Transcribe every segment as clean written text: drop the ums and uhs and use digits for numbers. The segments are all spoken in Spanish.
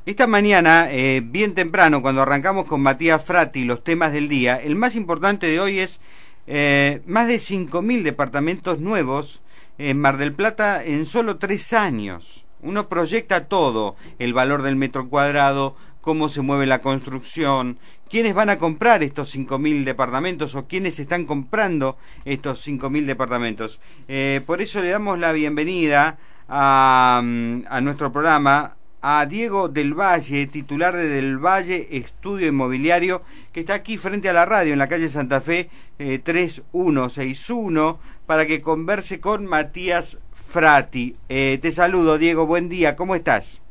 Esta mañana, bien temprano, cuando arrancamos con Matías Frati los temas del día, el más importante de hoy es más de 5.000 departamentos nuevos en Mar del Plata en solo 3 años. Uno proyecta todo, el valor del metro cuadrado, cómo se mueve la construcción, quiénes van a comprar estos 5.000 departamentos o quiénes están comprando estos 5.000 departamentos. Por eso le damos la bienvenida a nuestro programa a Diego Del Valle, titular de Del Valle Estudio Inmobiliario, que está aquí frente a la radio en la calle Santa Fe 3161, para que converse con Matías Frati. Te saludo, Diego, buen día, ¿cómo estás?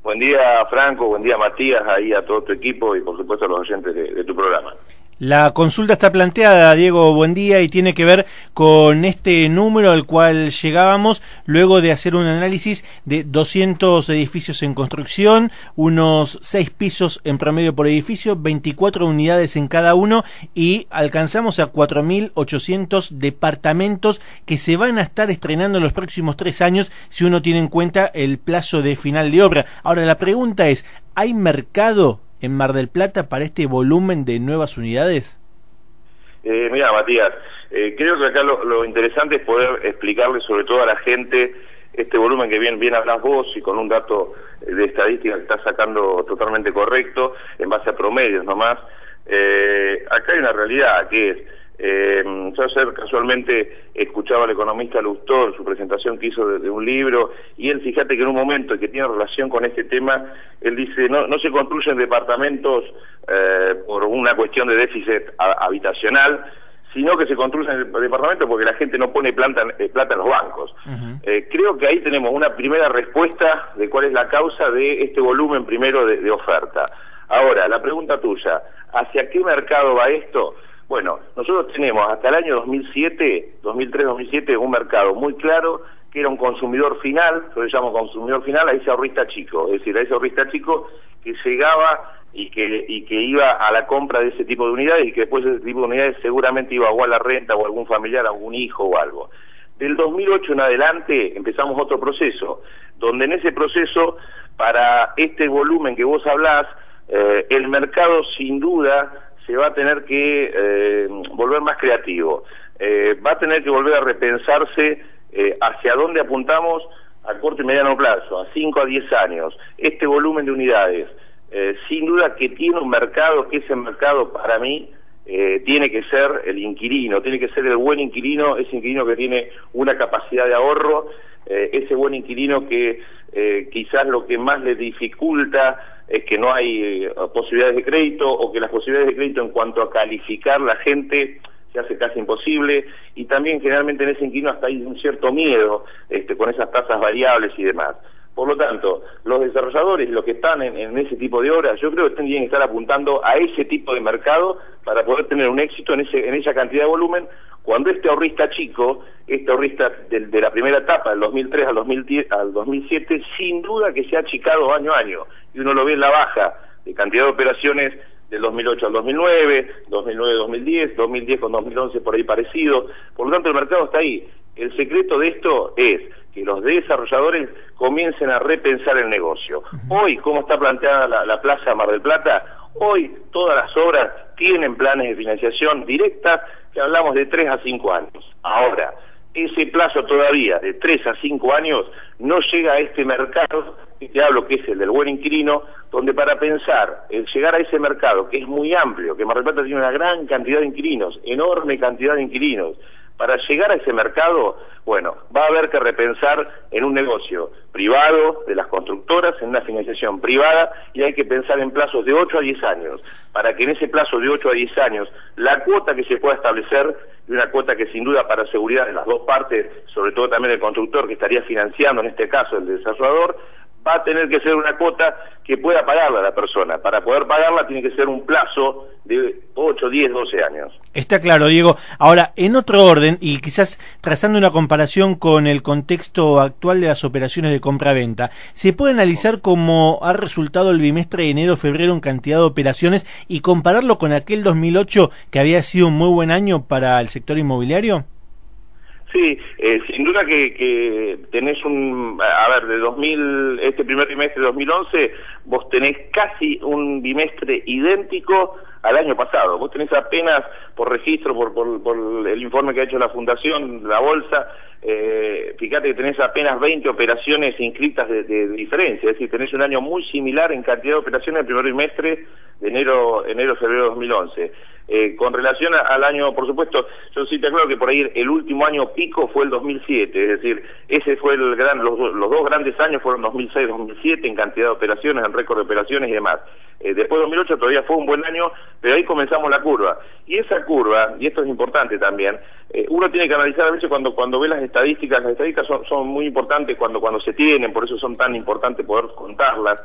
Buen día, Franco, buen día, Matías, ahí a todo tu equipo y por supuesto a los oyentes de tu programa. La consulta está planteada, Diego, buen día, y tiene que ver con este número al cual llegábamos luego de hacer un análisis de 200 edificios en construcción, unos 6 pisos en promedio por edificio, 24 unidades en cada uno, y alcanzamos a 4.800 departamentos que se van a estar estrenando en los próximos 3 años si uno tiene en cuenta el plazo de final de obra. Ahora, la pregunta es, ¿hay mercado en Mar del Plata para este volumen de nuevas unidades? Mira, Matías, creo que acá lo interesante es poder explicarle sobre todo a la gente este volumen que bien hablas vos y con un dato de estadística que estás sacando totalmente correcto, en base a promedios nomás. Acá hay una realidad que es, yo ayer casualmente escuchaba al economista Lustor, su presentación que hizo de un libro, y él, fíjate que en un momento que tiene relación con este tema, él dice, no se construyen departamentos por una cuestión de déficit habitacional, sino que se construyen departamentos porque la gente no pone plata en los bancos. Creo que ahí tenemos una primera respuesta de cuál es la causa de este volumen primero de oferta. Ahora, la pregunta tuya, ¿hacia qué mercado va esto? Bueno, nosotros tenemos hasta el año 2003-2007 un mercado muy claro que era un consumidor final, yo le llamo consumidor final a ese ahorrista chico, es decir, a ese ahorrista chico que llegaba y que iba a la compra de ese tipo de unidades y que después de ese tipo de unidades seguramente iba o a la renta o a algún familiar, a algún hijo o algo. Del 2008 en adelante empezamos otro proceso, donde en ese proceso, para este volumen que vos hablás, el mercado sin duda se va a tener que volver más creativo, va a tener que volver a repensarse hacia dónde apuntamos a corto y mediano plazo, a 5 a 10 años, este volumen de unidades, sin duda que tiene un mercado, que ese mercado para mí tiene que ser el inquilino, tiene que ser el buen inquilino, ese inquilino que tiene una capacidad de ahorro, ese buen inquilino que quizás lo que más le dificulta es que no hay posibilidades de crédito, o que las posibilidades de crédito en cuanto a calificar la gente se hace casi imposible, y también generalmente en ese inquilino hasta hay un cierto miedo con esas tasas variables y demás. Por lo tanto, los desarrolladores, los que están en ese tipo de obras, yo creo que tienen que estar apuntando a ese tipo de mercado para poder tener un éxito en esa cantidad de volumen, cuando este ahorrista chico, este ahorrista de la primera etapa, del 2003 al 2007, sin duda que se ha achicado año a año, y uno lo ve en la baja de cantidad de operaciones del 2008 al 2009, 2009-2010, 2010 con 2011 por ahí parecido. Por lo tanto, el mercado está ahí. El secreto de esto es que los desarrolladores comiencen a repensar el negocio. Hoy, ¿cómo está planteada la Plaza Mar del Plata? Hoy todas las obras tienen planes de financiación directas que hablamos de 3 a 5 años. Ahora, ese plazo todavía de 3 a 5 años no llega a este mercado que te hablo, que es el del buen inquilino, donde para pensar en llegar a ese mercado, que es muy amplio, que Mar del Plata tiene una gran cantidad de inquilinos, enorme cantidad de inquilinos, para llegar a ese mercado, bueno, va a haber que repensar en un negocio privado de las constructoras, en una financiación privada, y hay que pensar en plazos de 8 a 10 años, para que en ese plazo de 8 a 10 años, la cuota que se pueda establecer, y una cuota que sin duda para seguridad de las dos partes, sobre todo también el constructor que estaría financiando, en este caso el desarrollador, va a tener que ser una cuota que pueda pagarla la persona. Para poder pagarla tiene que ser un plazo de 8, 10, 12 años. Está claro, Diego. Ahora, en otro orden, y quizás trazando una comparación con el contexto actual de las operaciones de compra-venta, ¿se puede analizar cómo ha resultado el bimestre de enero-febrero en cantidad de operaciones y compararlo con aquel 2008 que había sido un muy buen año para el sector inmobiliario? Sí, sin duda que tenés este primer trimestre de 2011, vos tenés casi un bimestre idéntico al año pasado. Vos tenés apenas, por registro, por el informe que ha hecho la Fundación, la Bolsa, fíjate que tenés apenas 20 operaciones inscritas de diferencia, es decir, tenés un año muy similar en cantidad de operaciones el primer trimestre de enero, febrero de 2011. Con relación al año, por supuesto, yo sí te aclaro que por ahí el último año pico fue el 2007, es decir, ese fue los dos grandes años fueron 2006-2007 en cantidad de operaciones, en récord de operaciones y demás. Después de 2008 todavía fue un buen año, pero ahí comenzamos la curva. Y esa curva, y esto es importante también, uno tiene que analizar a veces cuando ve las estadísticas son muy importantes cuando se tienen, por eso son tan importantes poder contarlas,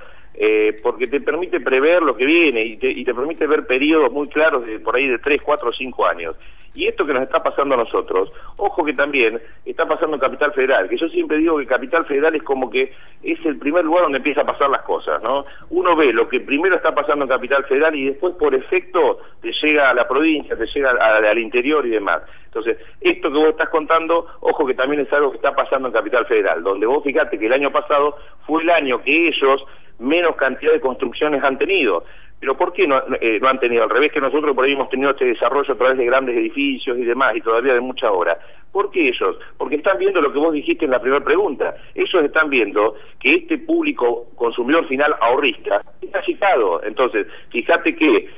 porque te permite prever lo que viene y te permite ver periodos muy claros de por ahí de 3, 4 o 5 años. Y esto que nos está pasando a nosotros, ojo que también está pasando en Capital Federal, que yo siempre digo que Capital Federal es como que es el primer lugar donde empieza a pasar las cosas, ¿no? Uno ve lo que primero está pasando en Capital Federal y después por efecto te llega a la provincia, te llega al interior y demás. Entonces, esto que vos estás contando, ojo que también es algo que está pasando en Capital Federal, donde vos fíjate que el año pasado fue el año que ellos menos cantidad de construcciones han tenido. Pero ¿por qué no han tenido? Al revés que nosotros por ahí hemos tenido este desarrollo a través de grandes edificios y demás, y todavía de mucha obra. ¿Por qué ellos? Porque están viendo lo que vos dijiste en la primera pregunta. Ellos están viendo que este público consumidor final ahorrista está achicado. Entonces, fíjate que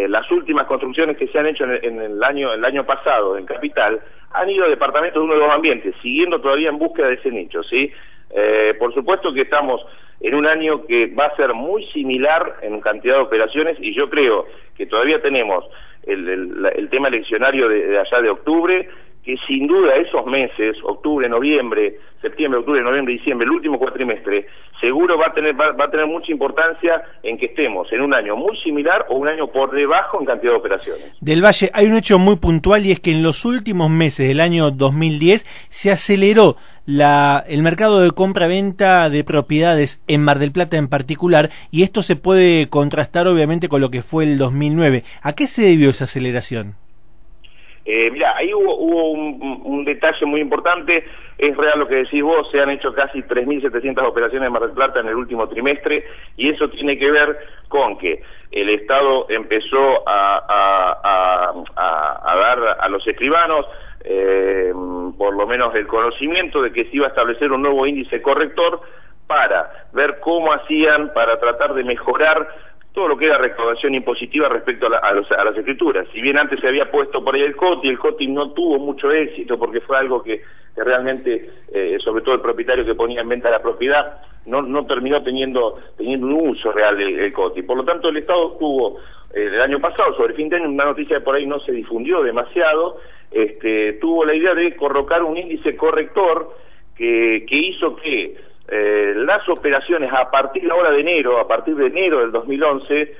las últimas construcciones que se han hecho en el año pasado en Capital han ido a departamentos de uno de los ambientes, siguiendo todavía en búsqueda de ese nicho, ¿sí? Por supuesto que estamos en un año que va a ser muy similar en cantidad de operaciones y yo creo que todavía tenemos el tema eleccionario de allá de octubre, que sin duda esos meses, octubre, noviembre, septiembre, octubre, noviembre, diciembre, el último cuatrimestre, seguro va a tener mucha importancia en que estemos en un año muy similar o un año por debajo en cantidad de operaciones. Del Valle, hay un hecho muy puntual y es que en los últimos meses del año 2010 se aceleró el mercado de compra-venta de propiedades en Mar del Plata en particular, y esto se puede contrastar obviamente con lo que fue el 2009. ¿A qué se debió esa aceleración? Mira, ahí hubo un detalle muy importante. Es real lo que decís vos, se han hecho casi 3.700 operaciones en Mar del Plata en el último trimestre, y eso tiene que ver con que el Estado empezó a dar a los escribanos por lo menos el conocimiento de que se iba a establecer un nuevo índice corrector para ver cómo hacían para tratar de mejorar todo lo que era recaudación impositiva respecto a las escrituras. Si bien antes se había puesto por ahí el COTI no tuvo mucho éxito porque fue algo que realmente, sobre todo el propietario que ponía en venta la propiedad, no terminó teniendo un uso real del COTI. Por lo tanto, el Estado tuvo, el año pasado, sobre fin de año, una noticia que por ahí no se difundió demasiado, tuvo la idea de colocar un índice corrector que hizo que las operaciones a partir de enero del 2011,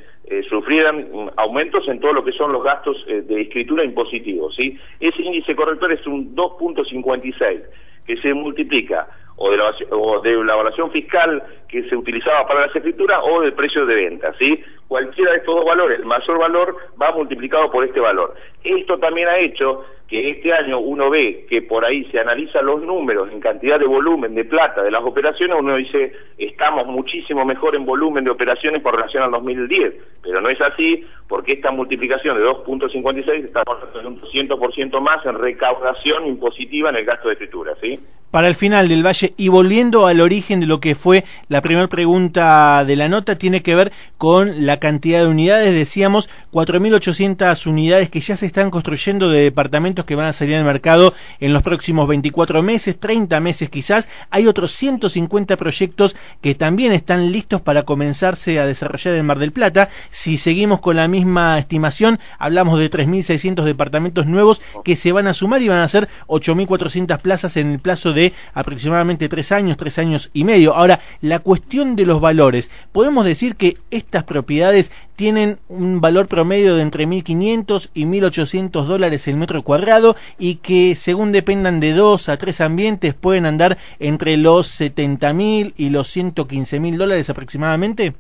sufrieran aumentos en todo lo que son los gastos de escritura impositivos, ¿sí? Ese índice corrector es un 2.56, que se multiplica o de la evaluación fiscal que se utilizaba para las escrituras o del precio de venta, ¿sí? Cualquiera de estos dos valores, el mayor valor va multiplicado por este valor. Esto también ha hecho que este año uno ve que por ahí se analizan los números en cantidad de volumen de plata de las operaciones, uno dice, estamos muchísimo mejor en volumen de operaciones por relación al 2010, pero no es así, porque esta multiplicación de 2.56 está en un 200% más en recaudación impositiva en el gasto de escritura, ¿sí? Para el final del Valle, y volviendo al origen de lo que fue la primera pregunta de la nota, tiene que ver con la cantidad de unidades. Decíamos 4.800 unidades que ya se están construyendo de departamentos que van a salir al mercado en los próximos 24 meses, 30 meses quizás. Hay otros 150 proyectos que también están listos para comenzarse a desarrollar en Mar del Plata. Si seguimos con la misma estimación, hablamos de 3.600 departamentos nuevos que se van a sumar y van a ser 8.400 plazas en el plazo de aproximadamente 3 años y medio. Ahora, la cuestión de los valores, podemos decir que estas propiedades tienen un valor promedio de entre $1.500 y $1.800 el metro cuadrado, y que según dependan de 2 a 3 ambientes pueden andar entre los $70.000 y los $115.000 aproximadamente.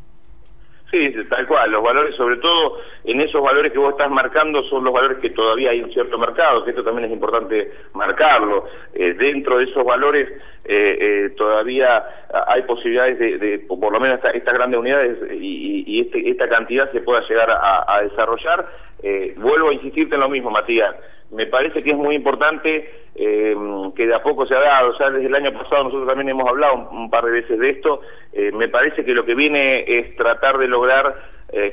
Sí, tal cual. Los valores, sobre todo en esos valores que vos estás marcando, son los valores que todavía hay un cierto mercado, que esto también es importante marcarlo. Dentro de esos valores todavía hay posibilidades de por lo menos estas grandes unidades y esta cantidad se pueda llegar a desarrollar. Vuelvo a insistirte en lo mismo, Matías. Me parece que es muy importante que de a poco se ha dado. Ya desde el año pasado nosotros también hemos hablado un par de veces de esto. Me parece que lo que viene es tratar de lograr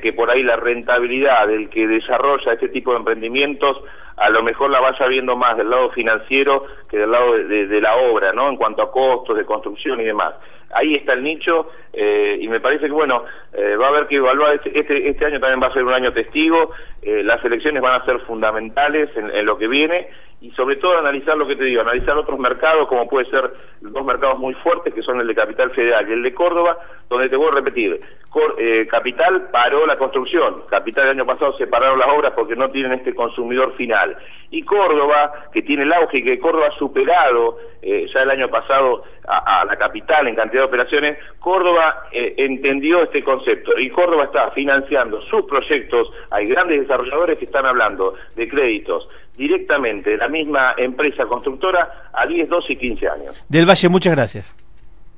que por ahí la rentabilidad del que desarrolla este tipo de emprendimientos a lo mejor la vaya viendo más del lado financiero que del lado de la obra, ¿no? En cuanto a costos de construcción y demás. Ahí está el nicho y me parece que, bueno, va a haber que evaluar, este año también va a ser un año testigo, las elecciones van a ser fundamentales en lo que viene y sobre todo analizar lo que te digo, analizar otros mercados como puede ser dos mercados muy fuertes que son el de Capital Federal y el de Córdoba, donde te voy a repetir, Capital paró la construcción, Capital el año pasado se pararon las obras porque no tienen este consumidor final, y Córdoba, que tiene el auge y que Córdoba ha superado ya el año pasado a la Capital en cantidad de operaciones, Córdoba entendió este concepto y Córdoba está financiando sus proyectos. Hay grandes desarrolladores que están hablando de créditos directamente de la misma empresa constructora a 10, 12 y 15 años. Del Valle, muchas gracias.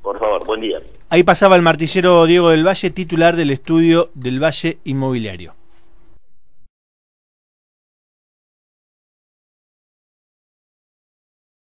Por favor, buen día. Ahí pasaba el martillero Diego del Valle, titular del estudio del Valle Inmobiliario.